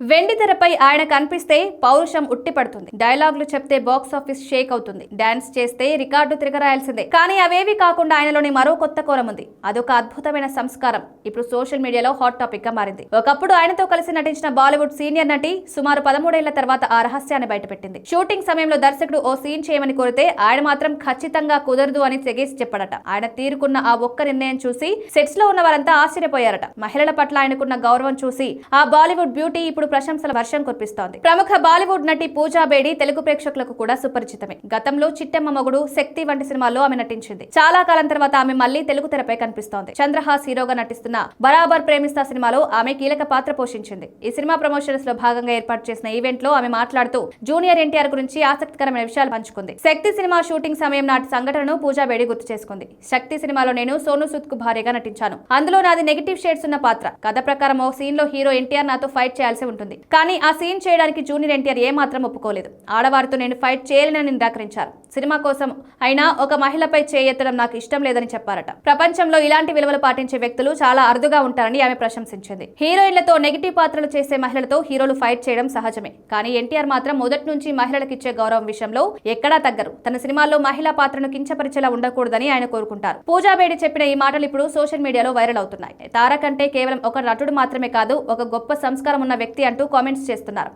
వెండి తెరపై ఆయన కనిపిస్తే పౌరుషం ఉట్టిపడుతుంది. డైలాగులు చెప్తే బాక్స్ ఆఫీస్ షేక్ అవుతుంది. డాన్స్ చేస్తే రికార్డు తిరగరాయాల్సిందే. కానీ అవేవి కాకుండా ఆయనలోని మరో కొత్త కోరం ఉంది. అదొక అద్భుతమైన సంస్కారం. ఇప్పుడు సోషల్ మీడియాలో హాట్ టాపిక్ గా మారింది. ఒకప్పుడు ఆయనతో కలిసి నటించిన బాలీవుడ్ సీనియర్ నటి సుమారు 13 ఏళ్ల తర్వాత ఆ రహస్యాన్ని బయటపెట్టింది. షూటింగ్ సమయంలో దర్శకుడు ఓ సీన్ చేయమని కోరితే ఆయన మాత్రం ఖచ్చితంగా కుదరదు అని తెగేసి చెప్పాడట. ఆయన తీరుకున్న ఆ ఒక్క నిర్ణయం చూసి సెట్స్ లో ఉన్న వారంతా ఆశ్చర్యపోయారట. మహిళల పట్ల ఆయనకున్న గౌరవం చూసి ఆ బాలీవుడ్ బ్యూటీ ఇప్పుడు ప్రశంసల వర్షం కురిపిస్తోంది. ప్రముఖ బాలీవుడ్ నటి పూజా బేడి తెలుగు ప్రేక్షకులకు కూడా సుపరిచితమే. గతంలో చిట్టెమ్మ మొగుడు, శక్తి వంటి సినిమాల్లో ఆమె నటించింది. చాలా కాలం తర్వాత ఆమె మళ్లీ తెలుగు తెరపై కనిపిస్తోంది. చంద్రహాస్ హీరోగా నటిస్తున్న బరాబర్ ప్రేమిస్తా సినిమాలో ఆమె కీలక పాత్ర పోషించింది. ఈ సినిమా ప్రమోషన్స్ లో భాగంగా ఏర్పాటు చేసిన ఈవెంట్ లో ఆమె మాట్లాడుతూ జూనియర్ ఎన్టీఆర్ గురించి ఆసక్తికరమైన విషయాలు పంచుకుంది. శక్తి సినిమా షూటింగ్ సమయం నాటి సంఘటనను పూజా బేడి గుర్తు చేసుకుంది. శక్తి సినిమాలో నేను సోను సూద్ కు భార్యగా నటించాను. అందులో నాది నెగిటివ్ షేడ్స్ ఉన్న పాత్ర. కథ ప్రకారం ఓ సీన్ లో హీరో ఎన్టీఆర్ నాతో ఫైట్ చేయాల్సి ఉంటుంది. కానీ ఆ సీన్ చేయడానికి జూనియర్ ఎన్టీఆర్ ఏమాత్రం ఒప్పుకోలేదు. ఆడవారితో నేను ఫైట్ చేయాలని నిరాకరించారు. సినిమా కోసం అయినా ఒక మహిళపై చేయెత్తడం నాకు ఇష్టం లేదని చెప్పారట. ప్రపంచంలో ఇలాంటి విలువలు పాటించే వ్యక్తులు చాలా అరుదుగా ఉంటారని ఆమె ప్రశంసించింది. హీరోయిన్లతో నెగిటివ్ పాత్రలు చేసే మహిళలతో హీరోలు ఫైట్ చేయడం సహజమే. కానీ ఎన్టీఆర్ మాత్రం మొదటి నుంచి మహిళలకు ఇచ్చే గౌరవం విషయంలో ఎక్కడా తగ్గరు. తన సినిమాల్లో మహిళా పాత్రను కించపరిచేలా ఉండకూడదని ఆయన కోరుకుంటారు. పూజా బేడి చెప్పిన ఈ మాటలు ఇప్పుడు సోషల్ మీడియాలో వైరల్ అవుతున్నాయి. తారక్ అంటే కేవలం ఒక నటుడు మాత్రమే కాదు, ఒక గొప్ప సంస్కారం ఉన్న వ్యక్తి అంటూ కామెంట్స్ చేస్తున్నారు.